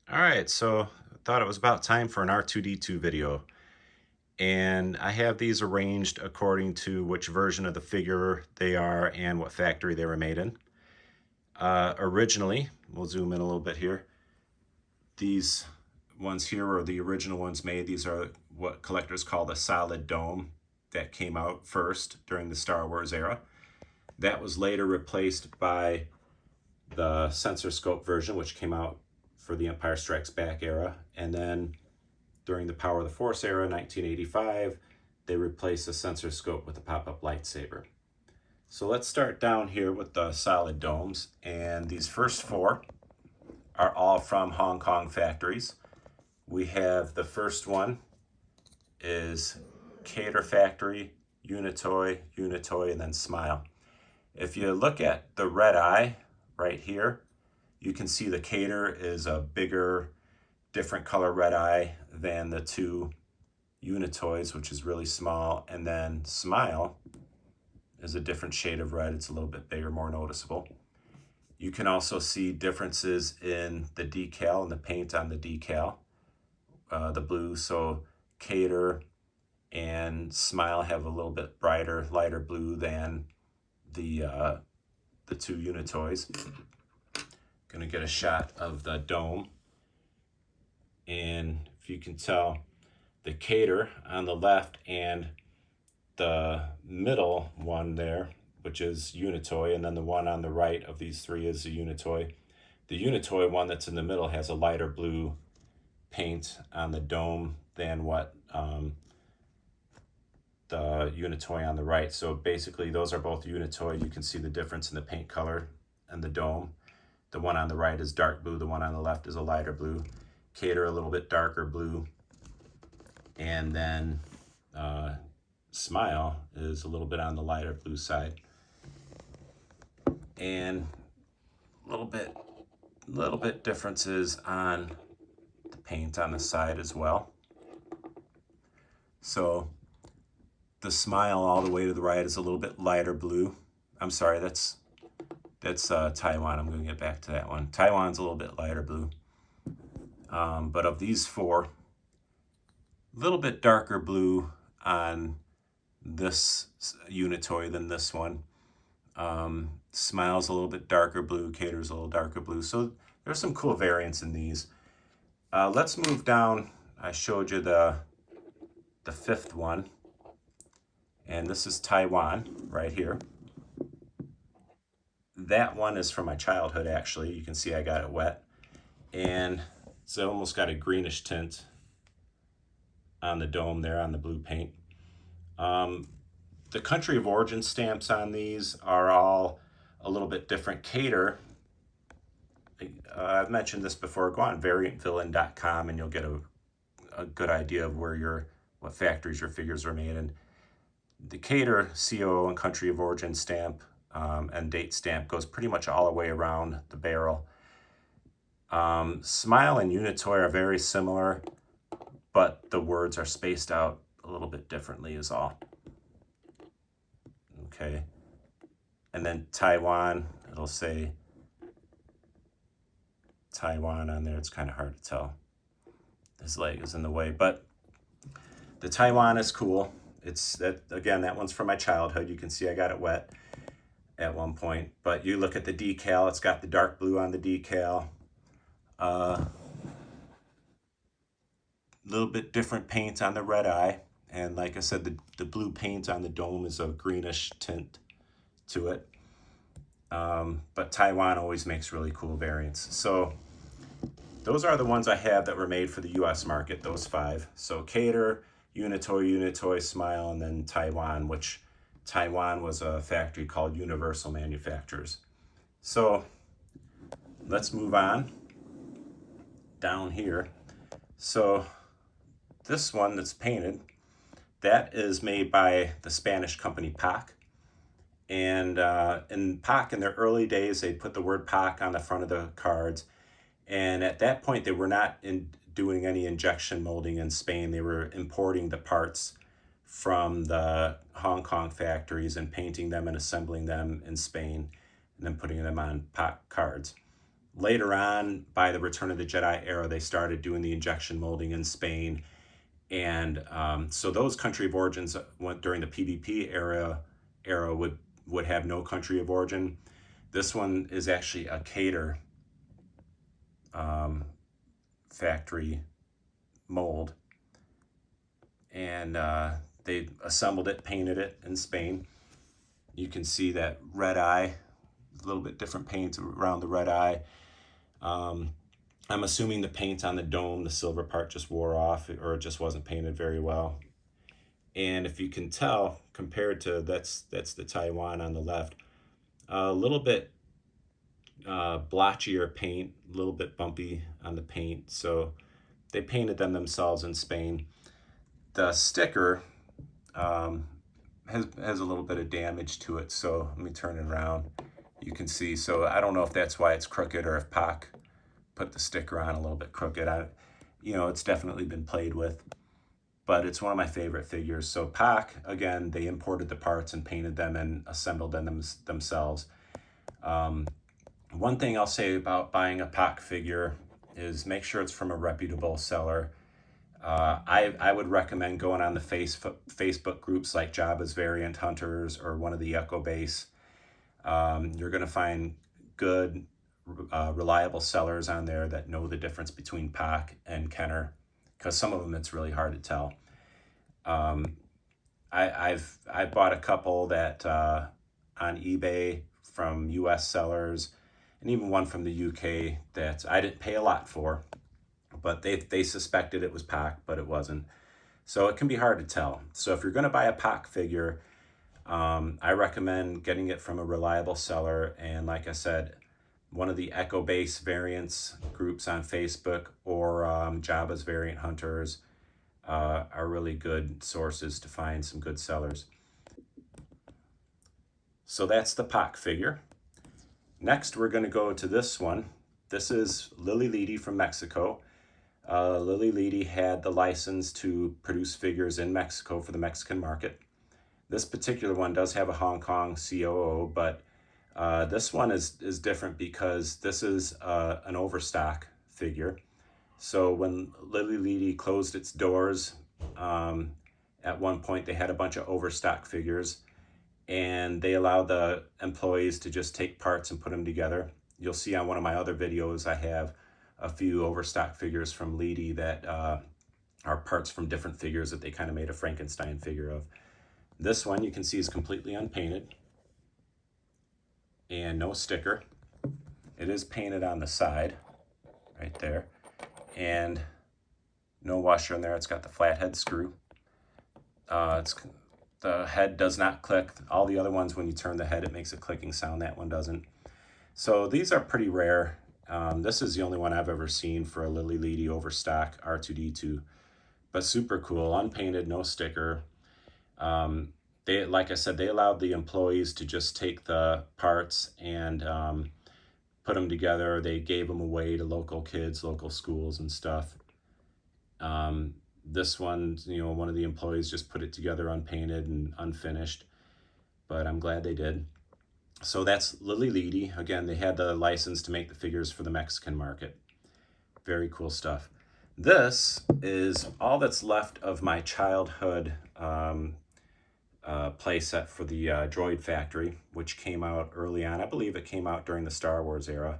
All right, so I thought it was about time for an R2D2 video. And I have these arranged according to which version of the figure they are and what factory they were made in. Originally, we'll zoom in a little bit here. These ones here are the original ones made. These are what collectors call the solid dome that came out first during the Star Wars era. That was later replaced by the sensor scope version, which came out for the Empire Strikes Back era. And then during the Power of the Force era, 1985, they replaced the sensor scope with the pop-up lightsaber. So let's start down here with the solid domes. And these first four are all from Hong Kong factories. We have the first one is Cater Factory, Unitoy, Unitoy, and then Smile. If you look at the red eye right here, you can see the Cater is a bigger, different color red eye than the two Unitoys, which is really small, and then Smile is a different shade of red. It's a little bit bigger, more noticeable. You can also see differences in the decal and the paint on the decal, the blue. So Cater and Smile have a little bit brighter, lighter blue than the two Unitoys. Gonna get a shot of the dome. And if you can tell, the Cater on the left and the middle one there, which is Unitoy, and then the one on the right of these three is the Unitoy. The Unitoy one that's in the middle has a lighter blue paint on the dome than what the Unitoy on the right. So basically those are both Unitoy. You can see the difference in the paint color and the dome. The one on the right is dark blue. The one on the left is a lighter blue. Cater a little bit darker blue. And then Smile is a little bit on the lighter blue side. And a little bit differences on the paint on the side as well. So the Smile all the way to the right is a little bit lighter blue. I'm sorry, that's Taiwan. I'm going to get back to that one. Taiwan's a little bit lighter blue. But of these four, a little bit darker blue on this Unitoy than this one. Smile's a little bit darker blue. Cater's a little darker blue. So there's some cool variants in these. Let's move down. I showed you the fifth one. And this is Taiwan right here. That one is from my childhood, actually. You can see I got it wet. And it's almost got a greenish tint on the dome there, on the blue paint. The country of origin stamps on these are all a little bit different. Cater, I've mentioned this before. Go on variantvillain.com and you'll get a good idea of what factories your figures are made in. The Cater COO and country of origin stamp and date stamp goes pretty much all the way around the barrel. Smile and Unitoy are very similar, but the words are spaced out a little bit differently is all. Okay. And then Taiwan, it'll say Taiwan on there. It's kind of hard to tell. His leg is in the way, but the Taiwan is cool. It's that, again, that one's from my childhood. You can see I got it wet at one point, but you look at the decal, it's got the dark blue on the decal. Little bit different paint on the red eye. And like I said, the blue paint on the dome is a greenish tint to it. But Taiwan always makes really cool variants. So those are the ones I have that were made for the US market, those five. So Cater, Unitoy, Unitoy, Smile, and then Taiwan, which Taiwan was a factory called Universal Manufacturers. So let's move on down here. So this one that's painted, that is made by the Spanish company PAC. And in PAC, in their early days, they put the word PAC on the front of the cards. And at that point, they were not doing any injection molding in Spain. They were importing the parts from the Hong Kong factories and painting them and assembling them in Spain and then putting them on PAC cards. Later on, by the Return of the Jedi era, they started doing the injection molding in Spain. And so those country of origins went during the PvP era would have no country of origin. This one is actually a Cater factory mold. And they assembled it, painted it in Spain. You can see that red eye, a little bit different paint around the red eye. I'm assuming the paint on the dome, the silver part, just wore off, or it just wasn't painted very well. And if you can tell, compared to that's the Taiwan on the left, a little bit blotchier paint, a little bit bumpy on the paint. So they painted them themselves in Spain. The sticker has a little bit of damage to it. So let me turn it around. You can see. So I don't know if that's why it's crooked or if Pac put the sticker on a little bit crooked. It's definitely been played with, but it's one of my favorite figures. So Pac, again, they imported the parts and painted them and assembled them themselves. One thing I'll say about buying a Pac figure is make sure it's from a reputable seller. I would recommend going on the Facebook groups like Jabba's Variant Hunters or one of the Echo Base. You're going to find good, reliable sellers on there that know the difference between Pac and Kenner, because some of them it's really hard to tell. I bought a couple that on eBay from US sellers, and even one from the UK that I didn't pay a lot for, but they suspected it was Pac, but it wasn't. So it can be hard to tell. So if you're going to buy a Pac figure, I recommend getting it from a reliable seller. And like I said, one of the Echo Base variants groups on Facebook or Jabba's Variant Hunters are really good sources to find some good sellers. So that's the Pac figure. Next, we're going to go to this one. This is Lily Ledy from Mexico. Lily Ledy had the license to produce figures in Mexico for the Mexican market. This particular one does have a Hong Kong COO, but this one is different because this is an overstock figure. So when Lily Ledy closed its doors, at one point they had a bunch of overstock figures, and they allowed the employees to just take parts and put them together. You'll see on one of my other videos I have a few overstock figures from Ledy that are parts from different figures that they kind of made a Frankenstein figure of. This one you can see is completely unpainted and no sticker. It is painted on the side right there, and no washer in there. It's got the flathead screw. The head does not click. All the other ones, when you turn the head, it makes a clicking sound. That one doesn't. So these are pretty rare. This is the only one I've ever seen for a Lily Ledy overstock R2D2, but super cool, unpainted, no sticker. They, like I said, they allowed the employees to just take the parts and put them together. They gave them away to local kids, local schools and stuff. This one, one of the employees just put it together unpainted and unfinished, but I'm glad they did. So that's Lily Ledy. Again, they had the license to make the figures for the Mexican market. Very cool stuff. This is all that's left of my childhood play set for the Droid Factory, which came out early on. I believe it came out during the Star Wars era.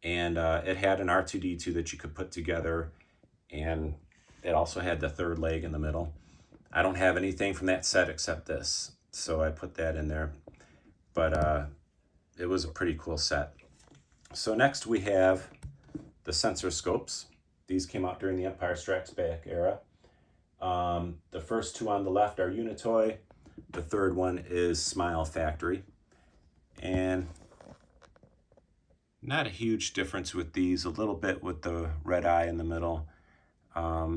And it had an R2D2 that you could put together, and it also had the third leg in the middle. I don't have anything from that set except this, so I put that in there. But it was a pretty cool set. So next we have the sensor scopes. These came out during the Empire Strikes Back era. The first two on the left are Unitoy. The third one is Smile Factory. And not a huge difference with these, a little bit with the red eye in the middle. A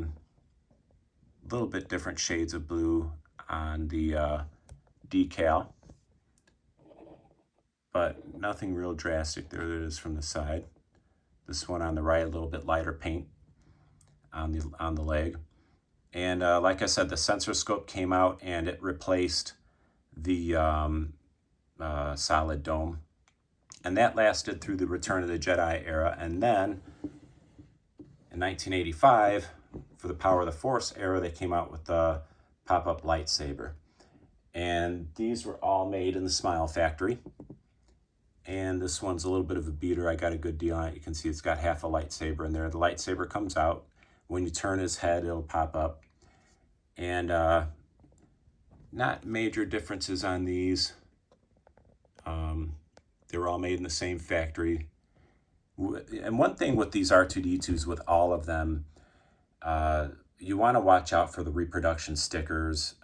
little bit different shades of blue on the decal, but nothing real drastic. There it is from the side. This one on the right, a little bit lighter paint on the leg. And like I said, the sensor scope came out and it replaced the solid dome. And that lasted through the Return of the Jedi era. And then in 1985, for the Power of the Force era, they came out with the pop-up lightsaber. And these were all made in the Smile Factory. And this one's a little bit of a beater. I got a good deal on it. You can see it's got half a lightsaber in there. The lightsaber comes out. When you turn his head, it'll pop up. And not major differences on these. They were all made in the same factory. And one thing with these R2D2s, with all of them, you want to watch out for the reproduction stickers.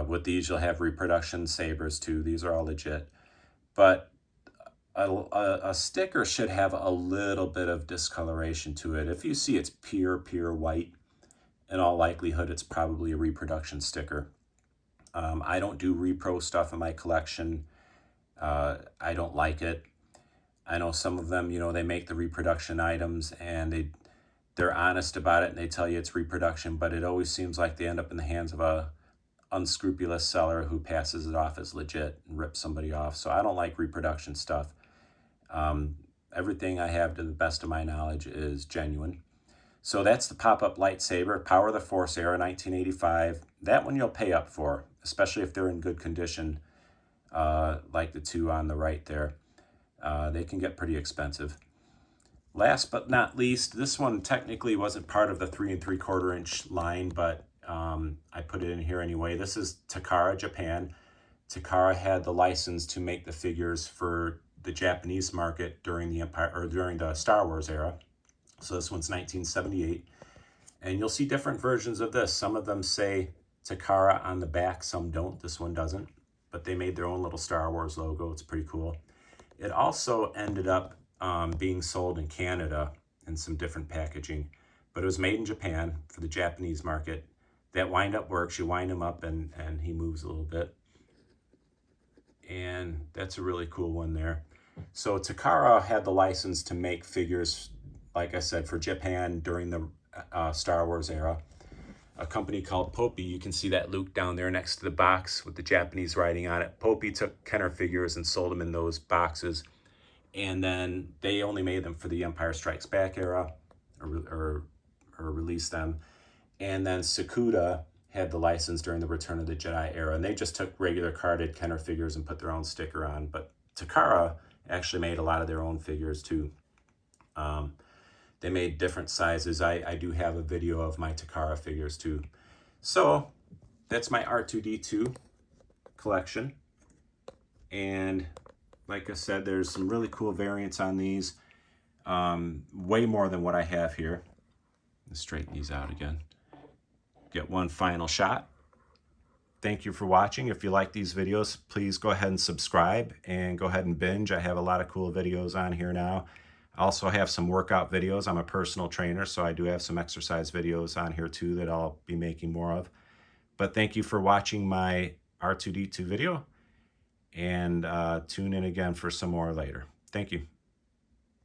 With these, you'll have reproduction sabers too. These are all legit. But a sticker should have a little bit of discoloration to it. If you see it's pure white, in all likelihood, it's probably a reproduction sticker. I don't do repro stuff in my collection. I don't like it. I know some of them, you know, they make the reproduction items and they're honest about it and they tell you it's reproduction, but it always seems like they end up in the hands of a unscrupulous seller who passes it off as legit and rips somebody off. So I don't like reproduction stuff. Everything I have, to the best of my knowledge, is genuine. So that's the pop-up lightsaber, Power of the Force era, 1985. That one you'll pay up for, especially if they're in good condition, like the two on the right there. They can get pretty expensive. Last but not least, this one technically wasn't part of the 3 3/4 inch line, but I put it in here anyway. This is Takara, Japan. Takara had the license to make the figures for the Japanese market during the Empire, or during the Star Wars era. So this one's 1978. And you'll see different versions of this. Some of them say Takara on the back, some don't. This one doesn't. But they made their own little Star Wars logo. It's pretty cool. It also ended up being sold in Canada in some different packaging. But it was made in Japan for the Japanese market. That wind-up works. You wind him up and he moves a little bit. And that's a really cool one there. So Takara had the license to make figures, like I said, for Japan during the Star Wars era. A company called Popey, you can see that Luke down there next to the box with the Japanese writing on it. Popey took Kenner figures and sold them in those boxes. And then they only made them for the Empire Strikes Back era, or released them. And then Sakuda had the license during the Return of the Jedi era. And they just took regular carded Kenner figures and put their own sticker on. But Takara actually made a lot of their own figures too. They made different sizes. I do have a video of my Takara figures too. So that's my R2D2 collection. And like I said, there's some really cool variants on these. Way more than what I have here. Let's straighten these out again. Get one final shot. Thank you for watching. If you like these videos, please go ahead and subscribe and go ahead and binge. I have a lot of cool videos on here now. I also have some workout videos. I'm a personal trainer, so I do have some exercise videos on here too that I'll be making more of. But thank you for watching my R2D2 video, and tune in again for some more later. Thank you.